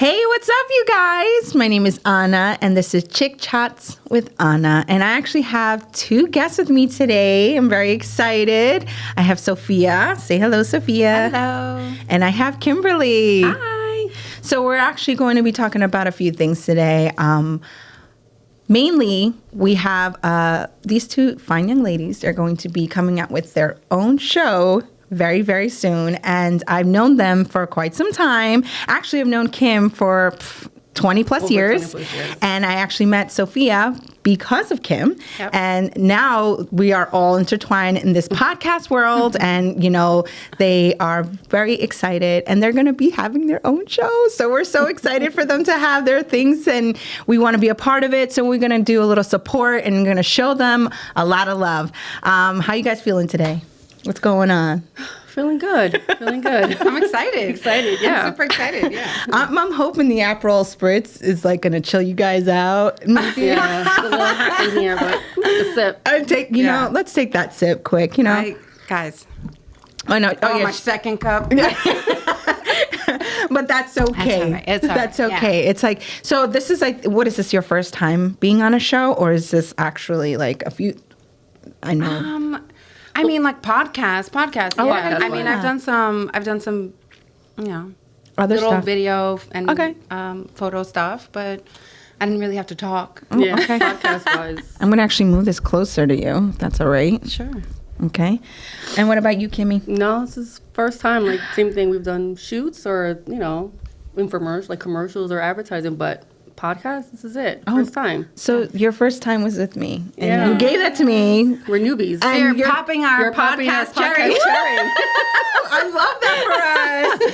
Hey, what's up, you guys? My name is Anna, and this is Chik Chats with Anna. And I actually have two guests with me today. I'm very excited. I have Sophia. Say hello, Sophia. Hello. And I have Kimberly. Hi. So we're actually going to be talking about a few things today. Mainly, we have these two fine young ladies. They're going to be coming out with their own show very, very soon. And I've known them for quite some time. Actually, I've known Kim for 20 plus years. And I actually met Sophia because of Kim. Yep. And now we are all intertwined in this podcast world. And, you know, they are very excited and they're going to be having their own show. So we're so excited for them to have their things and we want to be a part of it. So we're going to do a little support and we're going to show them a lot of love. How you guys feeling today? What's going on? Feeling good. I'm excited. Yeah. I'm super excited, yeah. I'm hoping the Aperol Spritz is like going to chill you guys out. Maybe. Yeah, it's a little hot in here, but a sip. Let's take that sip quick, you know. Guys. Oh, no. My second cup. But that's okay. That's all right. That's okay. Yeah. It's like, so this is like, what is this, your first time being on a show? Or is this actually like a few, I know. I mean, like podcast. Oh, Yeah. okay. I mean, I've done some, you know, other little stuff. video and photo stuff, but I didn't really have to talk. Yeah, okay. podcast-wise. I'm going to actually move this closer to you, if that's all right. Sure. Okay. And what about you, Kimmy? No, this is first time. Like, same thing. We've done shoots or, you know, infomercials, like commercials or advertising, but podcast, this is it. First time. So your first time was with me. And Yeah. you gave that to me. We're newbies. And You're popping our podcast cherry. I love that for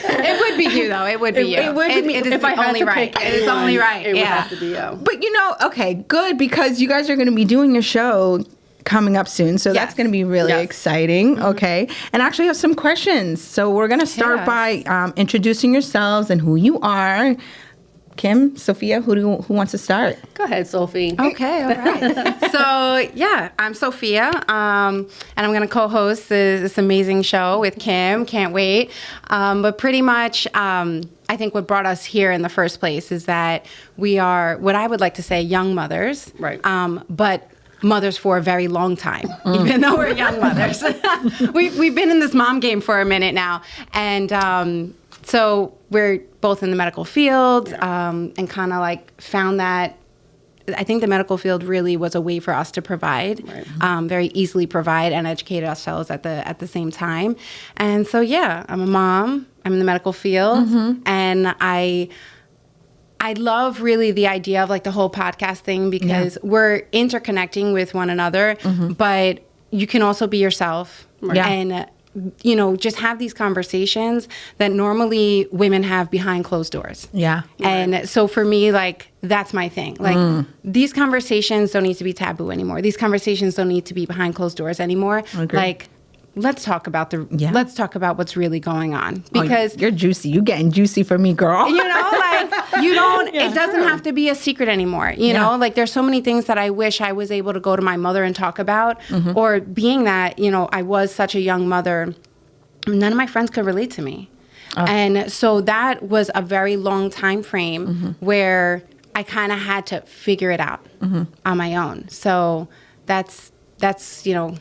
us. It would be you, though. It would be you. It would be me. It is If I had only to right. pick It is anyone, only right. it would Yeah. have to be you. But you know, okay, good, because you guys are going to be doing your show coming up soon. So that's Yes. going to be really Yes. exciting. Okay. And I actually have some questions. So we're going to start Yes. by introducing yourselves and who you are. Kim, Sophia, who wants to start? Go ahead, Sophie. Okay, all right. So, yeah, I'm Sophia, and I'm going to co-host this amazing show with Kim. Can't wait. But pretty much, I think what brought us here in the first place is that we are, what I would like to say, young mothers. Right. But mothers for a very long time, even though we're young mothers. We've been in this mom game for a minute now. And so we're both in the medical field and kind of like found that I think the medical field really was a way for us to provide, very easily provide and educate ourselves at the same time. And so, yeah, I'm a mom. I'm in the medical field. And I love really the idea of like the whole podcast thing because we're interconnecting with one another, but you can also be yourself and, you know, just have these conversations that normally women have behind closed doors. Yeah. And so for me, like, that's my thing. Like, these conversations don't need to be taboo anymore. These conversations don't need to be behind closed doors anymore. Agreed. Like, let's talk about let's talk about what's really going on because you're juicy. You getting juicy for me, girl. you know, like you don't, it doesn't have to be a secret anymore. You know, like there's so many things that I wish I was able to go to my mother and talk about or being that, you know, I was such a young mother, none of my friends could relate to me. And so that was a very long time frame where I kind of had to figure it out on my own. So that's, you know,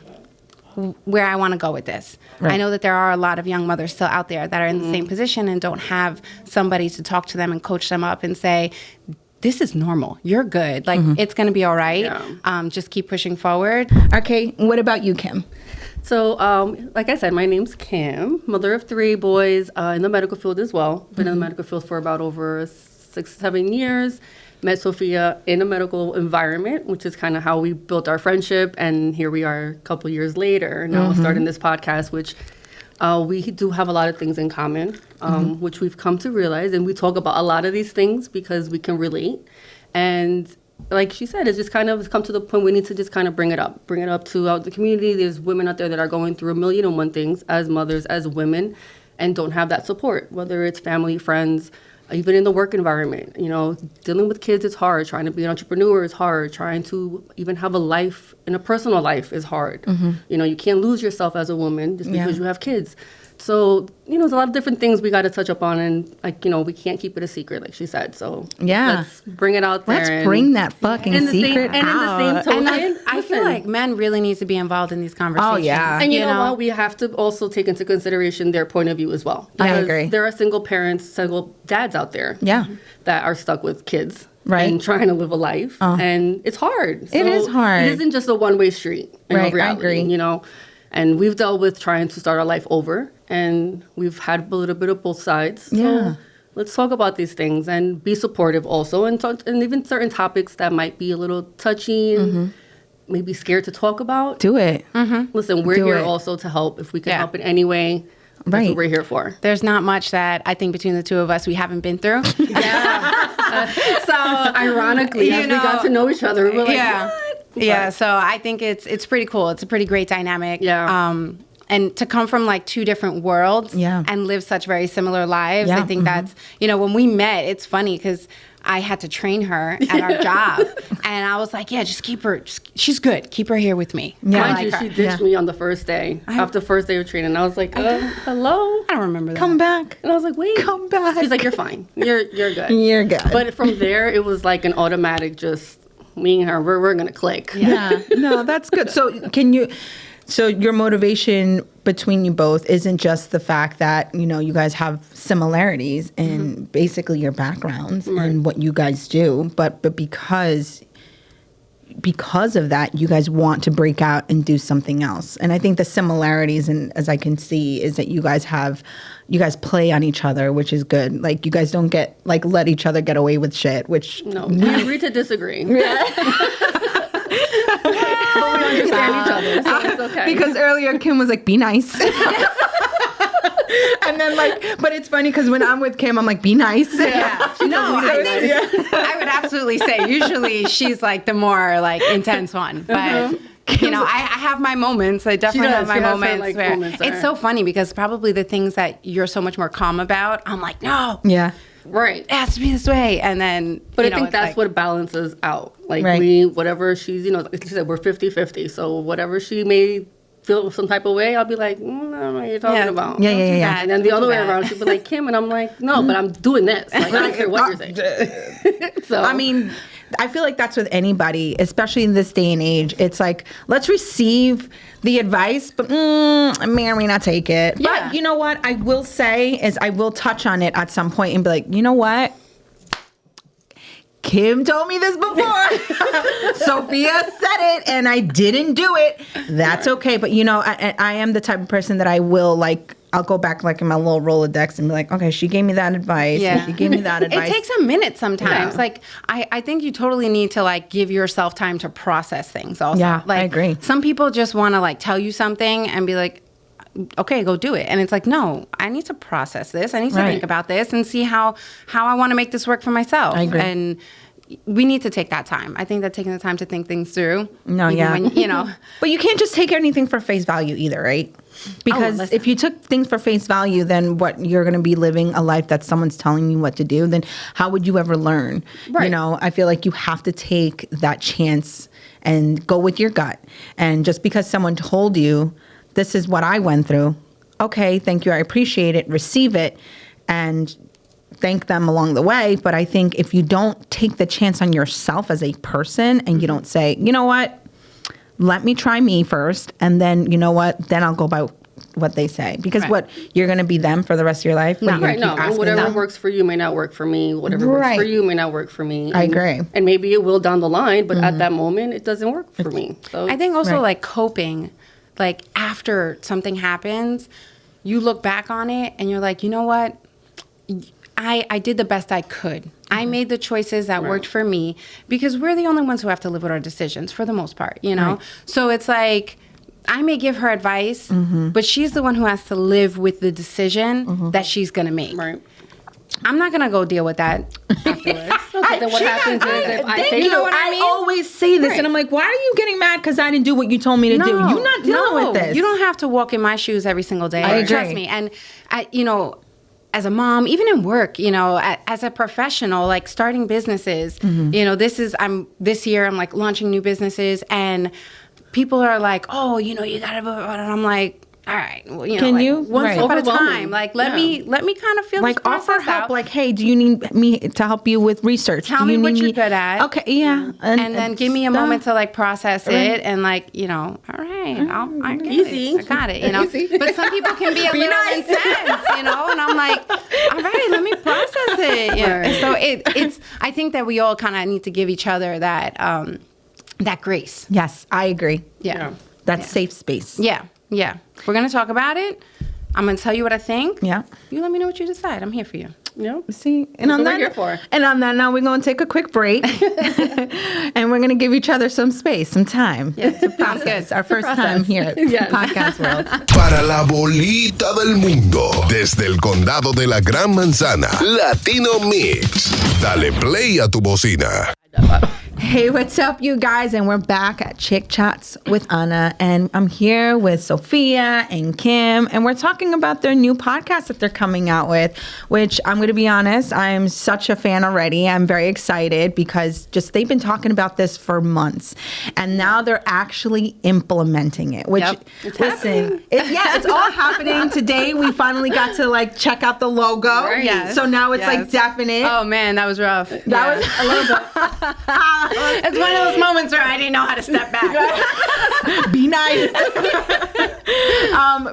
where I want to go with this. Right. I know that there are a lot of young mothers still out there that are in the same position and don't have somebody to talk to them and coach them up and say, this is normal. You're good. Like, it's going to be all right. Yeah. Just keep pushing forward. Okay. What about you, Kim? So, like I said, my name's Kim, mother of 3 boys in the medical field as well. Been in the medical field for about over 6-7 years. Met Sophia in a medical environment, which is kind of how we built our friendship. And here we are a couple years later, now starting this podcast, which we do have a lot of things in common, which we've come to realize. And we talk about a lot of these things because we can relate. And like she said, it's just kind of come to the point we need to just kind of bring it up throughout the community. There's women out there that are going through 1,000,001 things as mothers, as women, and don't have that support, whether it's family, friends, even in the work environment. You know, dealing with kids is hard. Trying to be an entrepreneur is hard. Trying to even have a life in a personal life is hard. You know, you can't lose yourself as a woman just because you have kids. So, there's a lot of different things we got to touch up on, and we can't keep it a secret, like she said. So let's bring it out there. Let's bring that fucking secret out. And in the same token, I feel like men really need to be involved in these conversations. Oh, yeah. And you know what? We have to also take into consideration their point of view as well. I agree. There are single parents, single dads out there that are stuck with kids. Right. And trying to live a life. And it's hard. It is hard. It isn't just a one-way street in reality, I agree. And we've dealt with trying to start our life over. And we've had a little bit of both sides. So let's talk about these things and be supportive also. And even certain topics that might be a little touchy and maybe scared to talk about. Do it. Listen, we're here also to help. If we can help in any way, that's what we're here for. There's not much that I think between the two of us we haven't been through. So ironically, as we got to know each other, we're like, what? Yeah, so I think it's pretty cool. It's a pretty great dynamic. Yeah. And to come from like two different worlds and live such very similar lives, I think that's, when we met, it's funny because I had to train her at our job. And I was like, just keep her, she's good. Keep her here with me. Yeah. Mind you, she ditched me on the first day, after the first day of training. I was like, hello? I don't remember that. Come back. And I was like, wait. Come back. She's like, you're fine. You're good. You're good. But from there, it was like an automatic just, me and her, we're going to click. Yeah. No, that's good. So your motivation between you both isn't just the fact that, you guys have similarities in basically your backgrounds and what you guys do, but because of that, you guys want to break out and do something else. And I think the similarities, and as I can see, is that you guys play on each other, which is good. Like, you guys don't let each other get away with shit, which... No, we agree to disagree. But we understand each other, so it's okay. Because earlier Kim was like, be nice. And then but it's funny because when I'm with Kim, I'm like, be nice. Yeah. No, I would absolutely say usually she's like the more intense one. But I have my moments. I definitely have my moments where it's so funny because probably the things that you're so much more calm about, I'm like, no. Yeah. Right. It has to be this way. And then, but I think that's what balances out. Whatever she's, like she said, we're 50-50. So whatever she may feel some type of way, I'll be like, I don't know what you're talking about. Yeah. And then the other way around, she'll be like, Kim, and I'm like, no, but I'm doing this. Like, I don't care what you're saying. So I mean, I feel like that's with anybody, especially in this day and age. It's like, let's receive the advice, but I may or may not take it. Yeah. But you know what I will say is I will touch on it at some point and be like, you know what? Kim told me this before. Sophia said it and I didn't do it. That's okay. But I am the type of person that I will I'll go back in my little Rolodex and be like, okay, she gave me that advice. Yeah. She gave me that advice. It takes a minute sometimes. Yeah. I think you totally need to give yourself time to process things also. Yeah, I agree. Some people just want to tell you something and be like, okay, go do it. And it's like, no, I need to process this. I need to think about this and see how I want to make this work for myself. I agree. And we need to take that time. I think that taking the time to think things through. No, yeah. When, But you can't just take anything for face value either, right? Because if you took things for face value, then what, you're going to be living a life that someone's telling you what to do, then how would you ever learn? Right. I feel like you have to take that chance and go with your gut. And just because someone told you, this is what I went through, okay, thank you, I appreciate it, receive it, and thank them along the way. But I think if you don't take the chance on yourself as a person and you don't say, you know what, let me try me first, and then, you know what, then I'll go by what they say. Because what, you're going to be them for the rest of your life? No, and whatever works for you may not work for me. Whatever works for you may not work for me. I agree. And maybe it will down the line, but at that moment, it doesn't work for me. So I think also coping, after something happens, you look back on it and you're like, you know what? I did the best I could. I made the choices that worked for me, because we're the only ones who have to live with our decisions for the most part, Right. So it's like, I may give her advice, but she's the one who has to live with the decision that she's going to make. Right. I'm not going to go deal with that afterwards. Then what happens is if I take I always say this, and I'm like, why are you getting mad because I didn't do what you told me to do? You're not dealing with this. You don't have to walk in my shoes every single day. I agree. Trust me. And, as a mom, even in work, as a professional, starting businesses, this year I'm launching new businesses, and people are like, oh, you gotta, and I'm like, all right, well, you know, Can like, you? one Right. step at a Overwhelming. time. Like, let me kind of feel Like this process offer help. out. Like, hey, do you need me to help you with research? Tell Do me you what need you're good at. Okay, yeah, and then give me a stuff. moment to like process Right. it and like, you know, all right, I get Easy. it. I got it, you know. But some people can be a little nice. intense, you know, and I'm like, all right, let me process it. Yeah. Right. So it's I think that we all kind of need to give each other that that grace. Yes, I agree. Yeah. That's safe space. Yeah. Yeah. We're going to talk about it. I'm going to tell you what I think. Yeah. You let me know what you decide. I'm here for you. Yep. See, and on what that, we're here for. and on that, now we're going to take a quick break, and we're going to give each other some space, some time. Yeah, to process. Our first time here at Yes. Podcast World. Para la bolita del mundo, desde el condado de la Gran Manzana, Latino Mixx. Dale play a tu bocina. Hey, what's up, you guys? And we're back at Chik Chats with Anna, and I'm here with Sophia and Kim, and we're talking about their new podcast that they're coming out with, which I'm going to be honest, I'm such a fan already. I'm very excited because just they've been talking about this for months, and now they're actually implementing it, which, Yep. listen, it's all happening. Today, we finally got to like check out the logo. Right. Yes. So now it's like Yes. definite. Oh, man, that was rough. That was a little bit. It's one of those moments where I didn't know how to step back. Be nice.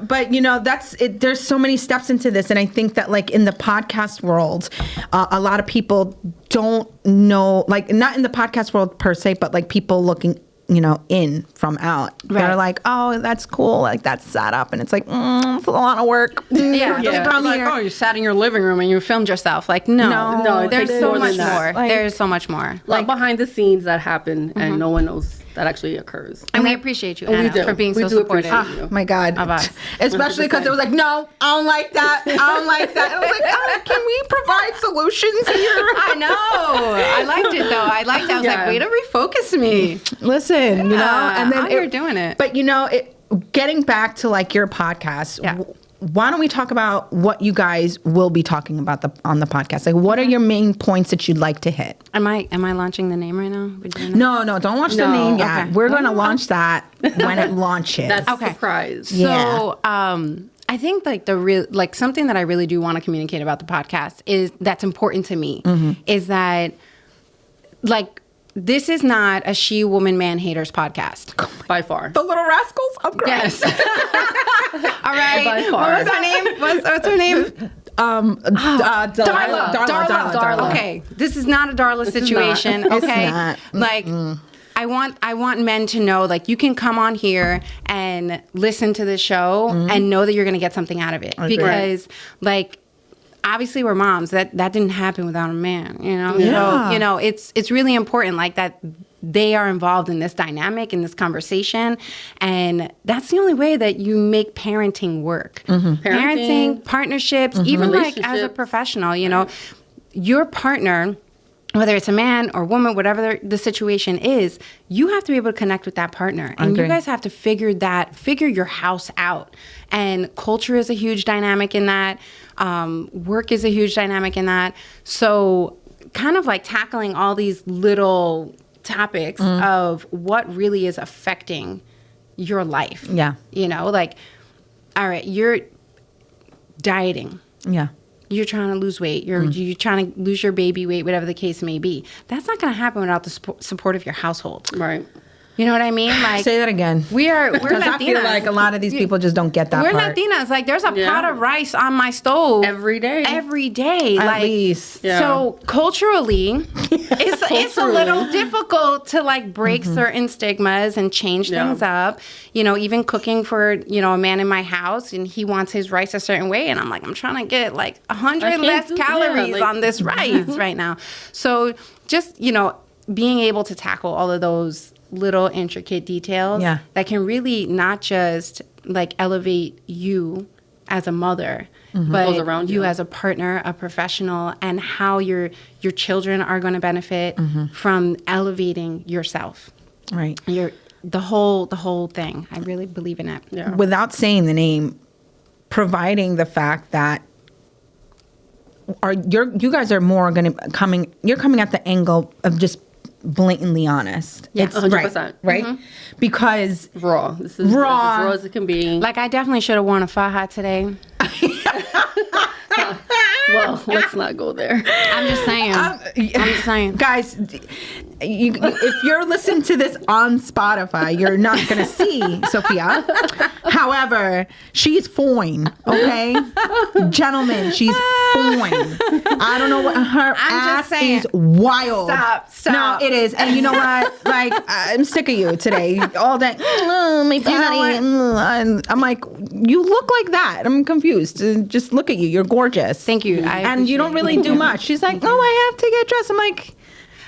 But you know, that's it. There's so many steps into this, and I think that like in the podcast world, a lot of people don't know, like not in the podcast world per se, but like people looking, you know, in from out. Right. They're like, oh, that's cool. Like that's set up, and it's like it's a lot of work. Yeah, Just they're come like, here. oh, you sat in your living room and you filmed yourself. Like, no, No, it there's takes so more much than that. more. Like- There's so much more. A lot behind the scenes that happen, and no one knows that actually occurs. And we appreciate you, And we Anna, do. for being We so do supportive. appreciate you. Oh my God. Of us. Especially because it was like, no, I don't like that. I don't like that. And I was like, oh, can we provide solutions here? I know. I liked it though. I liked it. I was like, Yeah. way to refocus me. Listen, you know, Yeah, and then you're doing it. But you know, getting back to like your podcast, Yeah. why don't we talk about what you guys will be talking about on the podcast? Like, what are your main points that you'd like to hit? Am I launching the name right now? We're doing that? No, don't launch the No. name yet. Okay. We're going to launch that when it launches. That's Okay. a surprise. Yeah. So, I think like something that I really do want to communicate about the podcast is that's important to me is that like this is not a she, woman, man haters podcast. By far. The Little Rascals? I'm crying. Yes. All right. By What far. was her name? What's her name? Darla. Okay, this is not a Darla situation. It's Okay, not. like I want men to know like you can come on here and listen to the show and know that you're going to get something out of it Agree. because like. Obviously, we're moms. That didn't happen without a man, you know. Yeah. So you know, it's really important, like that they are involved in this dynamic, in this conversation, and that's the only way that you make parenting work. Parenting, partnerships, even like as a Relationships. professional, you know, your partner. Whether it's a man or woman, whatever the situation is, you have to be able to connect with that partner. And you Agree. guys have to figure your house out. And culture is a huge dynamic in that. Work is a huge dynamic in that. So kind of like tackling all these little topics of what really is affecting your life. Yeah. You know, like, all right, you're dieting. Yeah. You're trying to lose weight. You're trying to lose your baby weight, whatever the case may be. That's not going to happen without the support of your household. Right. You know what I mean? Like Say that again. we're Because I feel Latinas. like a lot of these people just don't get that We're part. Latinas. Like there's a Yeah. pot of rice on my stove Every day. Every day, At like, least. Yeah. So culturally, it's a little difficult to like break certain stigmas and change Yeah. things up. You know, even cooking for a man in my house, and he wants his rice a certain way, and I'm like, I'm trying to get like 100 can't less do that, calories like- on this rice right now. So just being able to tackle all of those little intricate details Yeah. that can really not just like elevate you as a mother, Those but around you you. as a partner, a professional, and how your children are going to benefit from elevating yourself. Right. The whole thing. I really believe in it. Yeah. Without saying the name, providing the fact that you guys are more going to you're coming at the angle of just blatantly honest. Yeah, It's 100%. Right? Because Raw. This is Raw. as raw as it can be. Like, I definitely should have worn a faja today. Well, let's not go there. I'm just saying. I'm just saying. guys, if you're listening to this on Spotify, you're not going to see Sophia. However, she's fine, okay? Gentlemen, she's fine. I don't know what her ass is wild. Stop. No, it is. And you know what? Like, I'm sick of you today. All day. My body. And I'm like, you look like that. I'm confused. Just look at you. You're gorgeous. Thank you. And you don't really do much. She's like, oh, I have to get dressed. I'm like,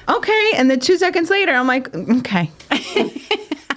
okay. And then 2 seconds later, I'm like, okay.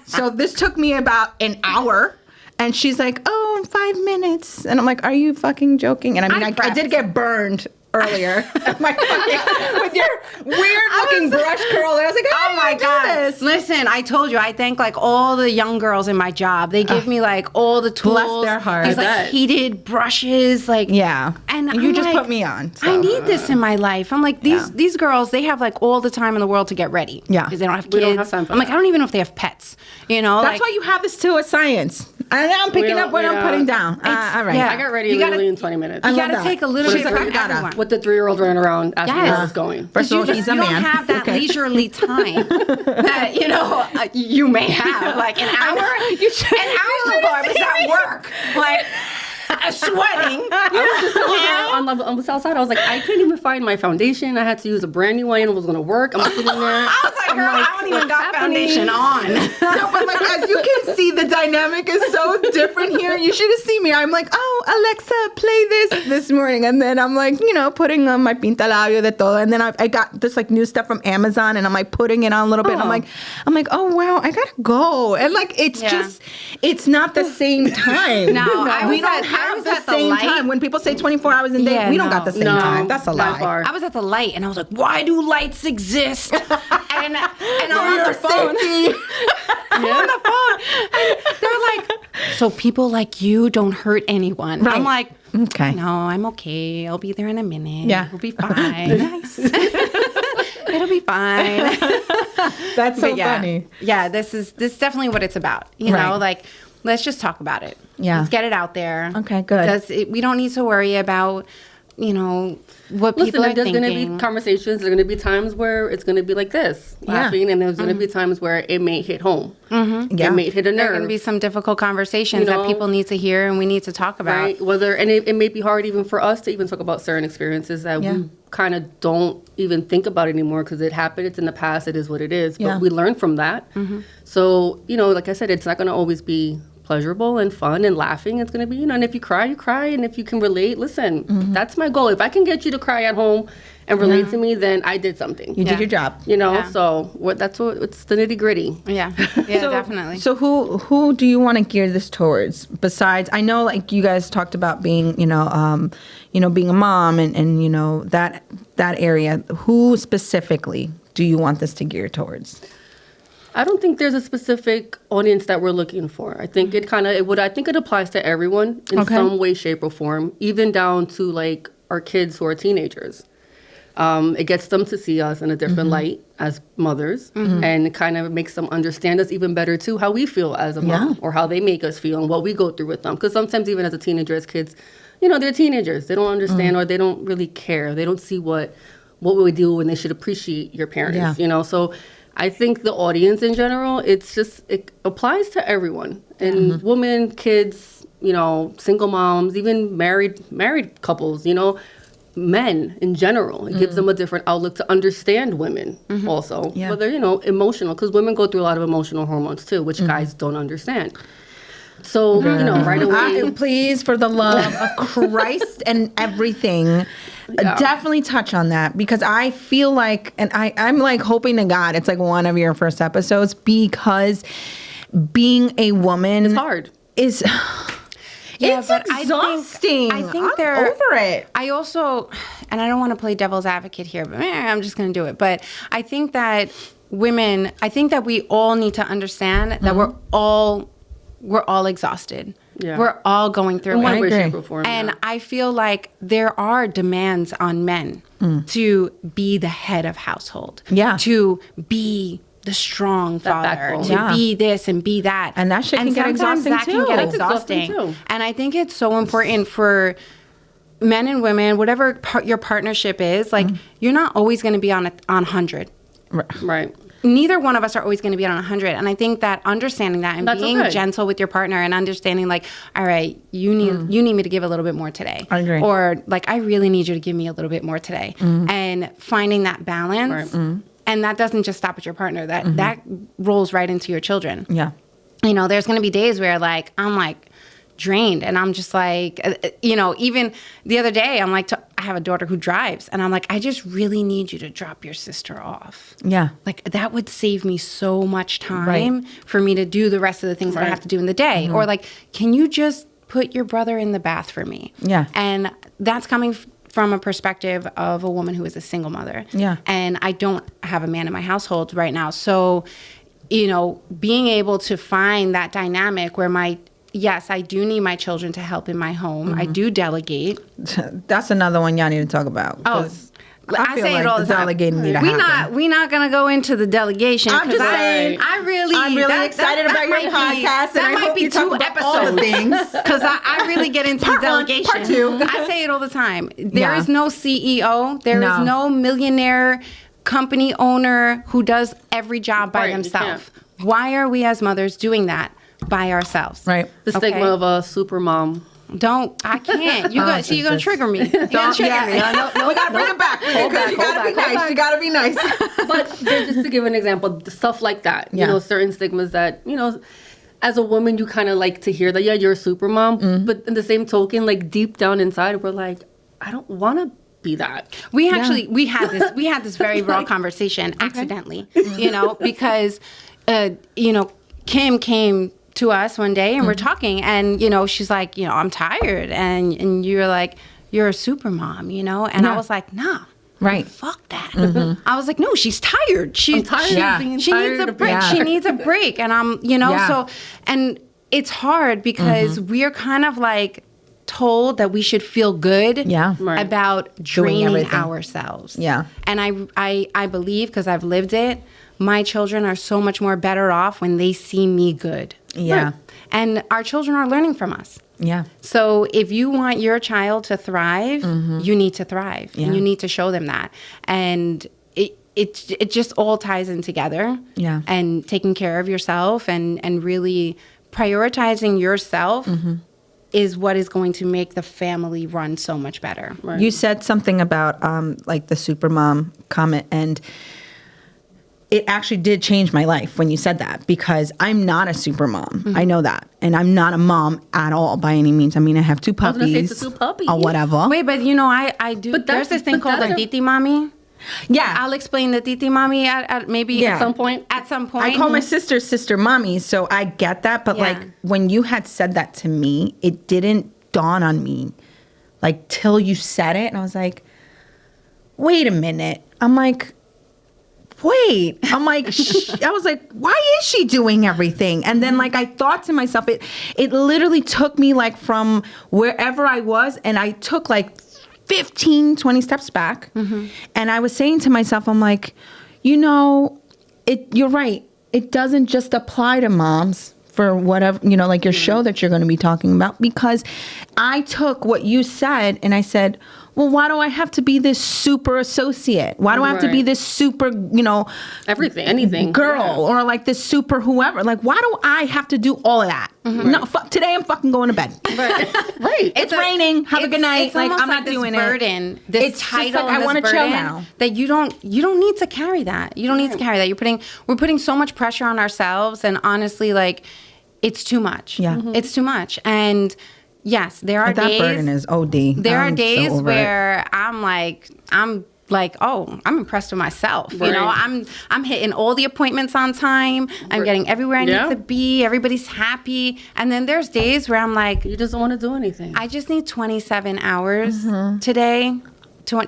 So this took me about an hour. And she's like, oh, in 5 minutes. And I'm like, are you fucking joking? And I mean, I did get burned earlier. With your weird looking brush curl. And I was like, oh my God. This? Listen, I told you, I thank like all the young girls in my job. They give me like all the tools. Bless their hearts. These like heated brushes. Like, yeah. And you I'm just like, put me on. So. I need this in my life. I'm like, these girls, they have like all the time in the world to get ready. Yeah. Because they don't have kids. We don't have time for I'm like, that. I don't even know if they have pets. You know? That's why you have this too, a science. And I'm picking up what I'm putting down. All right. yeah. I got ready You gotta- literally in 20 minutes. You love got to that. take a little She's bit like, from I gotta. everyone. With the 3-year-old running around asking Yes. where this is going. First of all, he's a you man. don't have that Okay. leisurely time that you may have like an hour. An hour ago, I was at work, like sweating. On the south side, I was like, I couldn't even find my foundation. I had to use a brand new one and it was going to work. I'm sitting there. I was like, girl, I don't even got foundation on. No, but like as you can see, the dynamic is so different here. You should have seen me. I'm like, oh, Alexa, play this morning, and then I'm like, putting on my pintalabio de todo, and then I got this like new stuff from Amazon, and I'm like putting it on a little bit. And I'm like, oh wow, I gotta go, and like it's not the same time. No, we don't have the same time. When people say 24 hours a day, we don't got the same time. That's a lie. far. I was at the light and I was like, why do lights exist? and I'm on the phone. I'm on the phone. And they're like, so people like you don't hurt anyone. Right. I'm like, Okay. no, I'm okay. I'll be there in a minute. Yeah. It'll be fine. Nice. It'll be fine. That's so But yeah, funny. yeah, this is definitely what it's about. You know, Right. like let's just talk about it. Yeah. Let's get it out there. Okay, good. We don't need to worry about, what Listen, people are there's thinking. going to be conversations. There's going to be times where it's going to be like this, laughing, and there's going to be times where it may hit home. Mm-hmm. Yeah. It may hit a nerve. There are going to be some difficult conversations that people need to hear and we need to talk about. Right? It may be hard even for us to even talk about certain experiences that we kind of don't even think about anymore because it happened. It's in the past. It is what it is. Yeah. But we learn from that. Mm-hmm. So, like I said, it's not going to always be pleasurable and fun and laughing. It's going to be, and if you cry, you cry. And if you can relate, listen, that's my goal. If I can get you to cry at home and relate to me, then I did something. You did your job. So it's the nitty gritty. Yeah, definitely. So who do you want to gear this towards? Besides, I know like you guys talked about being, being a mom and that area. Who specifically do you want this to gear towards? I don't think there's a specific audience that we're looking for. I think I think it applies to everyone in some way, shape, or form, even down to like our kids who are teenagers. It gets them to see us in a different light as mothers, and it kind of makes them understand us even better too, how we feel as a mom or how they make us feel and what we go through with them. Because sometimes even as a teenager, as kids, they're teenagers. They don't understand or they don't really care. They don't see what we do and they should appreciate your parents, So I think the audience in general, it applies to everyone. And women, kids, single moms, even married couples, men in general. It gives them a different outlook to understand women also. Yeah. Whether, emotional, because women go through a lot of emotional hormones too, which guys don't understand. So, right away. Please, for the love of Christ and everything, definitely touch on that because I feel like, and I'm like hoping to God it's like one of your first episodes because being a woman It's hard. It's but exhausting. I think I'm they're over it. I also, and I don't want to play devil's advocate here, but I'm just going to do it. But I think that we all need to understand that we're all exhausted. Yeah. We're all going through In one it. way, agree. shape, or form. And yeah. I feel like there are demands on men to be the head of household. Yeah. To be the strong father, backbone. to Yeah. be this and be that. And that shit can get sometimes exhausting that too. can get That's exhausting exhausting. too. And I think it's so important for men and women, whatever your partnership is, like you're not always going to be on 100. Right. Neither one of us are always going to be on 100. And I think that understanding that and That's being okay. gentle with your partner and understanding like, all right, you need me to give a little bit more today. I agree. Or like, I really need you to give me a little bit more today. And finding that balance. Right. And that doesn't just stop with your partner. That rolls right into your children. Yeah. You know, there's going to be days where like, I'm like drained and I'm just like, you know, even the other day, I'm like, I have a daughter who drives and I'm like, I just really need you to drop your sister off. Yeah. Like that would save me so much time Right. for me to do the rest of the things that I have to do in the day. Or like, can you just put your brother in the bath for me? Yeah. And that's coming from a perspective of a woman who is a single mother. Yeah. And I don't have a man in my household right now. So, you know, being able to find that dynamic where yes, I do need my children to help in my home. I do delegate. That's another one y'all need to talk about. Oh, 'cause I feel say like it all the the time. delegating need to happen. We not gonna go into the delegation. I'm just 'cause saying, I'm really excited about your podcast, and I hope you talk about all the things. Because I really get into the Part one, delegation. part two. I say it all the time. There Yeah. is no CEO. There is No. no millionaire company owner who does every job by Right, you themselves. Why are we as mothers doing that by ourselves? Right. The stigma Okay. of a super mom. I can't. You're gonna Jesus. trigger me. You're gonna trigger me. We gotta bring it back because you gotta be nice. You gotta be nice. But just to give an example, stuff like that. Yeah. You know, certain stigmas that, you know, as a woman, you kind of like to hear that, yeah, you're a super mom. But in the same token, like deep down inside, we're like, I don't want to be that. We actually we had this very raw conversation accidentally, you know, because you know, Kim came to us one day and we're talking and you know, she's like, you know, I'm tired and you're like, you're a super mom, you know? And I Yeah. was like, nah. Right. Fuck that. I was like, no, she's tired. I'm tired Yeah. of being She tired needs a of break. being- Yeah. She needs a break. And I'm, you know, Yeah. so, and it's hard because we're kind of like told that we should feel good Yeah. Right. about draining everything. ourselves. Yeah. And I believe, because I've lived it, my children are so much more better off when they see me good. Yeah. Right. And our children are learning from us. Yeah. So if you want your child to thrive, you need to thrive. Yeah. And you need to show them that. And it just all ties in together. Yeah. And taking care of yourself and really prioritizing yourself is what is going to make the family run so much better. Right. You said something about like the supermom comment, and it actually did change my life when you said that, because I'm not a supermom. I know that, and I'm not a mom at all by any means. I mean, I have two was gonna say puppies, it's the two puppies. or whatever. Wait, but you know, I do. But There's that's- this thing but called a that's a- titi mommy. Yeah, I'll explain the titi mommy at maybe Yeah. At some point. At some point. I call my sister mommy, so I get that. But Yeah. like when you had said that to me, it didn't dawn on me, like till you said it, and I was like, wait a minute. I'm like, wait. I'm like, I was like, why is she doing everything? And then like I thought to myself, it literally took me like from wherever I was, and I took like 15, 20 steps back. And I was saying to myself, I'm like, you know, you're right. It doesn't just apply to moms for whatever, you know, like your show that you're going to be talking about, because I took what you said and I said, well, why do I have to be this super associate? Why do I have to be Right. this super, you know, Everything, anything. girl, or like this super whoever? Like, why do I have to do all of that? No, today I'm fucking going to bed. Right. Right. It's raining. Have a good night. It's Like, almost I'm not this doing burden, it. This It's just title, like, I and wanna this chill burden now. that you don't need to carry that. You don't need to carry that. We're putting so much pressure on ourselves, and honestly, like, it's too much. Yeah. It's too much. And yes, there are That days. burden is OD. There are I'm so days over it. where I'm like, oh, I'm impressed with myself. You know, Right. I'm hitting all the appointments on time. I'm getting everywhere I Yeah. need to be. Everybody's happy. And then there's days where I'm like, You just don't want to do anything. I just need 27 hours today.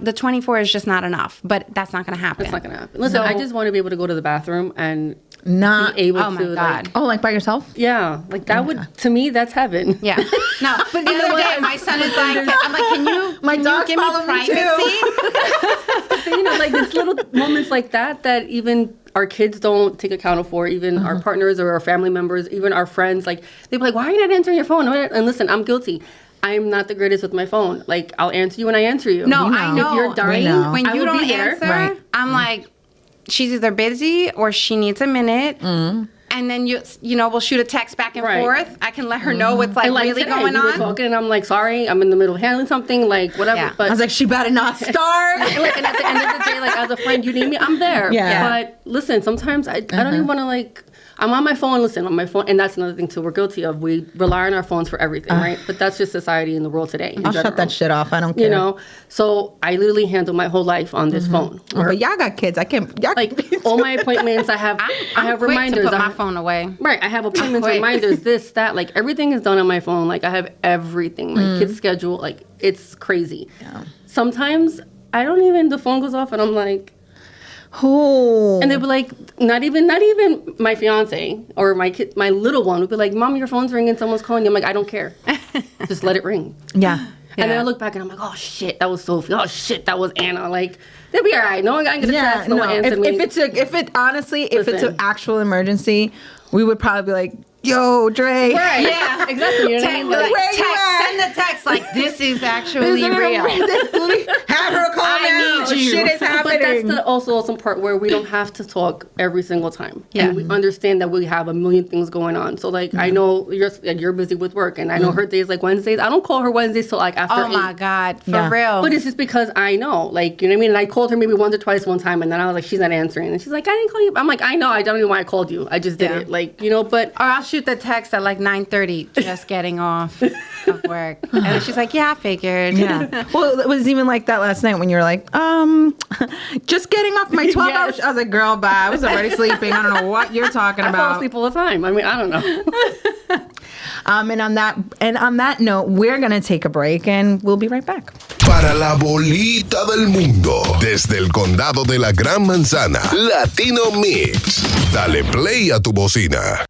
The 24 is just not enough, but that's not going to happen. It's not going to happen. Listen, I just want to be able to go to the bathroom and Not be able Oh, my to God. Oh, like by yourself? yeah, like that would, to me, that's heaven. Yeah. No, but the other day, my son is like, I'm like, can you, My can dogs you give follow me me too. privacy? You know, like it's little moments like that even our kids don't take account for, even our partners or our family members, even our friends. Like they'd be like, "Why are you not answering your phone?" And listen, I'm guilty. I'm not the greatest with my phone. Like I'll answer you when I answer you. No, We I know. know. If you're dying, know. When I you will don't be there. answer, Right. I'm like, she's either busy or she needs a minute. And then you know, we'll shoot a text back and Right. forth. I can let her know what's like And like really today, going we were on. talking, and I'm like, "Sorry, I'm in the middle of handling something, like whatever." Yeah. But I was like, she better not start. and at the end of the day, like as a friend, you need me, I'm there. Yeah. But listen, sometimes I don't even want to like. I'm on my phone. Listen, on my phone, and that's another thing too. We're guilty of. We rely on our phones for everything, right? But that's just society in the world today. in I'll shut general. that shit off. I don't care. You know. So I literally handle my whole life on this phone. Oh, but y'all got kids. I can't. Y'all Like all my appointments, I have I'm quick reminders. to put I my have- phone away. Right, I have appointments, quick. reminders, this, that. Like everything is done on my phone. Like I have everything. My kids' schedule. Like it's crazy. Sometimes I don't even. The phone goes off, and I'm like. Oh. And they'd be like, not even my fiance or my kid, my little one would be like, "Mom, your phone's ringing, someone's calling you." I'm like, "I don't care, just let it ring." Yeah. And then Yeah. I look back and I'm like, "Oh shit, that was Sophia. Oh shit, that was Anna." Like they'll be all right. No one got to Yeah. text. No No. one answered me. If it's honestly, if it's an Listen. actual emergency, we would probably be like, "Yo, Dre." right, Yeah. exactly. You know what I Text, mean? like, Like, where you text, at? send the text like this is actually real. Have her call I now. need you. Shit is But happening. that's also some part where we don't have to talk every single time. Yeah. And we understand that we have a million things going on. So like I know you're busy with work, and I know her days like Wednesdays. I don't call her Wednesdays till like after Oh my 8. God, for Yeah. real. But it's just because I know, like, you know what I mean? And I called her maybe once or twice one time, and then I was like, she's not answering. And she's like, "I didn't call you." I'm like, "I know. I don't know why I called you. I just did Yeah. it." Like, you know, but Or I'll shoot the text at like 9:30, just getting off of work. And then she's like, "Yeah, I figured." Yeah. Well, it was even like that last night when you were like, just getting off my 12 hours. Yes. I was like, girl, bye. I was already sleeping. I don't know what you're talking I fall about. asleep all the time. I mean, I don't know. And on that note, we're gonna take a break and we'll be right back. Para la bolita del mundo, desde el condado de la Gran Manzana, Latino Mixx. Dale play a tu bocina.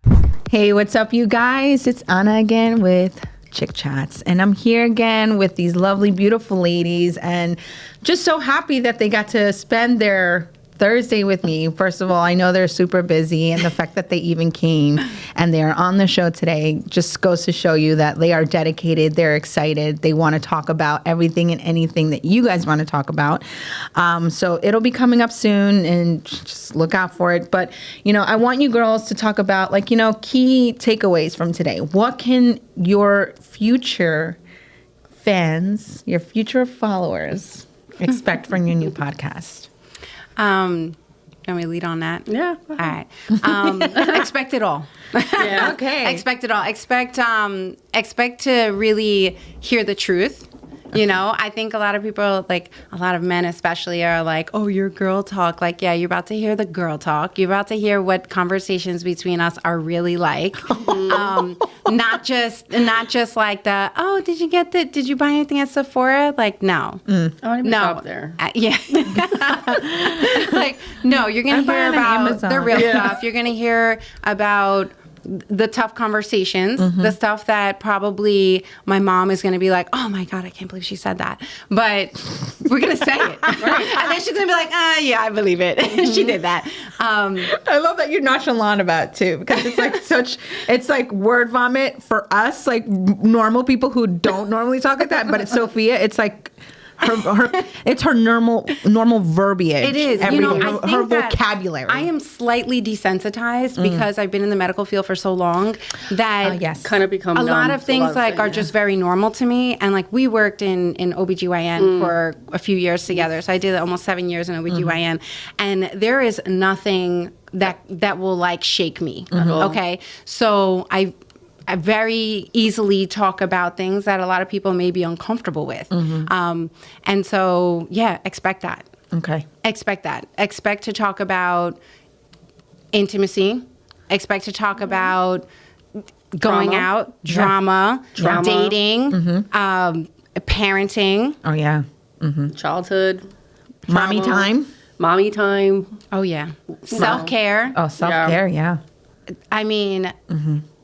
Hey, what's up, you guys? It's Anna again with Chik Chats, and I'm here again with these lovely, beautiful ladies, and just so happy that they got to spend their Thursday with me. First of all, I know they're super busy, and the fact that they even came and they are on the show today just goes to show you that they are dedicated, they're excited, they want to talk about everything and anything that you guys want to talk about. So it'll be coming up soon, and just look out for it. But, you know, I want you girls to talk about, like, you know, key takeaways from today. What can your future fans, your future followers expect from your new podcast? Can we lead on that? Yeah. All right. Expect it all. Yeah. Okay. Expect it all. Expect to really hear the truth. You know, I think a lot of people, like a lot of men especially, are like, "Oh, your girl talk." Like, yeah, you're about to hear the girl talk. You're about to hear what conversations between us are really like. Not just like the, "Oh, did you buy anything at Sephora?" Like, no. I don't even No. shop there. Yeah. Like, no, you're going I'm to hear buying on about Amazon. the real stuff. You're going to hear about the tough conversations, the stuff that probably my mom is going to be like, "Oh my God, I can't believe she said that." But we're going to say it. And then she's going to be like, "Yeah, I believe it. She did that." I love that you're nonchalant about it too, because it's like it's like word vomit for us, like normal people who don't normally talk like that. But it's Sophia. It's like it's her normal verbiage. It is. Every, You know, I her, think her that vocabulary. I am slightly desensitized because I've been in the medical field for so long that yes. Kind of become a lot numb of to things like things, are yeah. just very normal to me. And like we worked in OBGYN for a few years together. So I did almost 7 years in OBGYN. And there is nothing that will like shake me. Okay. So I very easily talk about things that a lot of people may be uncomfortable with. And so, yeah, expect that. Okay. Expect that. Expect to talk about intimacy. Expect to talk about going Drama. out, drama, dating, parenting. Oh yeah. Childhood. Mommy trauma, time. mommy time. Oh yeah, self-care. Oh, self-care, yeah. I mean,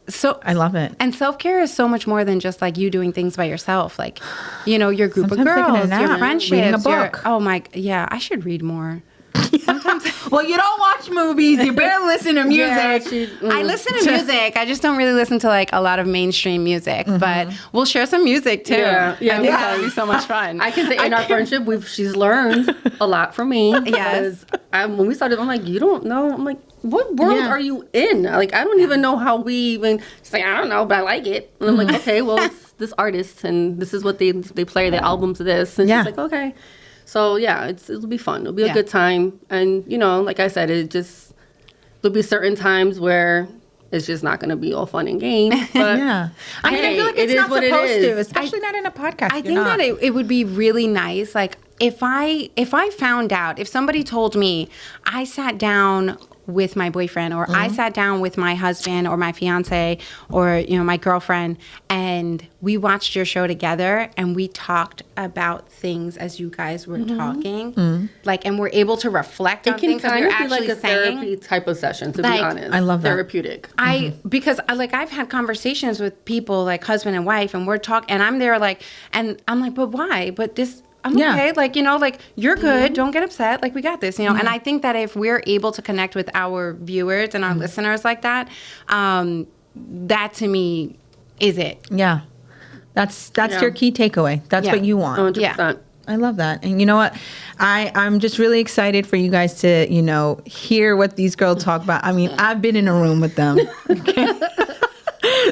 so I love it. And self-care is so much more than just like you doing things by yourself. Like, you know, your group Sometimes of taking a girls, nap, your friendships. reading a book. Yeah, I should read more. Well, you don't watch movies. You barely listen to music. I listen to music. I just don't really listen to like a lot of mainstream music. But we'll share some music too. Yeah, I think yeah. that would be so much fun. I can say in our friendship, she's learned a lot from me. Yes. When we started, I'm like, you don't know. I'm like, what world are you in? Like, I don't even know how we even. She's like, I don't know, but I like it. And I'm like, okay, well, it's this artist, and this is what they play. The albums of this, and she's like, okay. So yeah, it'll be fun. It'll be a good time, and you know, like I said, there'll be certain times where it's just not going to be all fun and games. But I mean, I feel like it's not supposed to, especially not in a podcast. I think that it would be really nice, like if I found out, if somebody told me I sat down with my boyfriend, or I sat down with my husband or my fiance or, you know, my girlfriend, and we watched your show together and we talked about things as you guys were talking, like, and we're able to reflect on things that we're actually like a saying. therapy type of session, to Like, be honest. I love that. Therapeutic. Because I've had conversations with people like husband and wife, and we're talking, and I'm there like, and I'm like, but why? But this, I'm okay. Like, you know, like, you're good. Don't get upset. Like, we got this, you know? And I think that if we're able to connect with our viewers and our listeners like that, that to me is it. Yeah. That's your key takeaway. That's what you want. 100%. Yeah. I love that. And you know what? I'm just really excited for you guys to, you know, hear what these girls talk about. I mean, I've been in a room with them. Okay?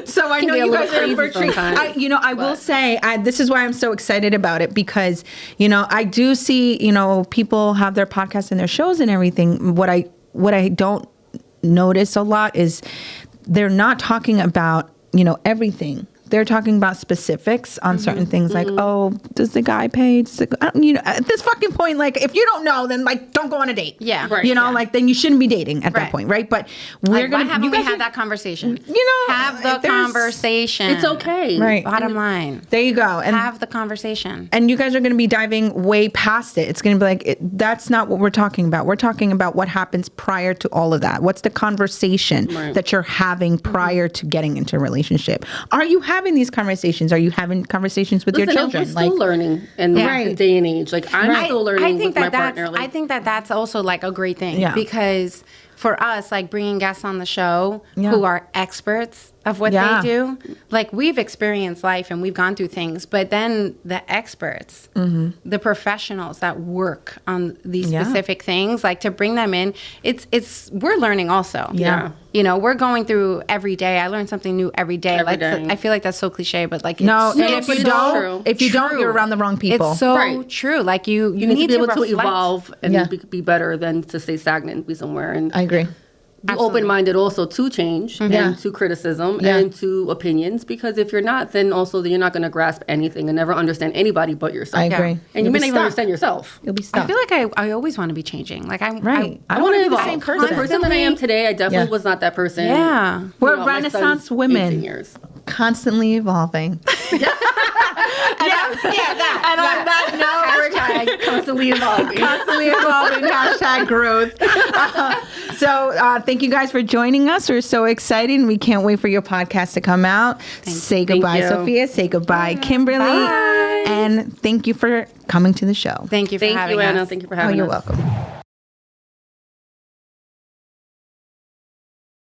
So I know you guys are in for a treat. I will say, this is why I'm so excited about it, because, you know, I do see, you know, people have their podcasts and their shows and everything. What I don't notice a lot is they're not talking about, you know, everything. They're talking about specifics on certain things, like, oh, does the guy pay? You know, at this fucking point, like, if you don't know, then like, don't go on a date. Yeah, right. You know, like, then you shouldn't be dating at that point, right? But why haven't we had that conversation? You know, have the conversation. It's okay. Right. Bottom line. There you go. And have the conversation. And you guys are going to be diving way past it. It's going to be like, that's not what we're talking about. We're talking about what happens prior to all of that. What's the conversation that you're having prior to getting into a relationship? Are you having these conversations? Are you having conversations with your children? We're still learning in the day and age. Like, I'm still learning with my partner. I think that that's also like a great thing, because for us, like bringing guests on the show who are experts of what they do, like we've experienced life and we've gone through things, but then the experts, the professionals that work on these specific things, like to bring them in, we're learning also. Yeah. You know, we're going through every day. I learn something new every day. I feel like that's so cliche, but like, no, and it's if you don't, you're around the wrong people. It's so true. Like you need to be able to reflect. evolve and be better than to stay stagnant and be somewhere. And I agree. Be open-minded also to change and to criticism and to opinions, because if you're not, then also you're not going to grasp anything and never understand anybody but yourself. I agree. And you may not even understand yourself. You'll be stuck. I feel like I always want to be changing. Like I want to be the same person. The person that I am today, I definitely was not that person. Yeah. We're Renaissance women. 18 years. Constantly evolving. And on that note, Hashtag constantly evolving. Constantly evolving. Hashtag growth. So thank you guys for joining us. We're so excited. We can't wait for your podcast to come out. Say goodbye, Sophia. Say goodbye, Kimberly. Bye. And thank you for coming to the show. Thank you for having us. Anna. Thank you for having us. You're welcome.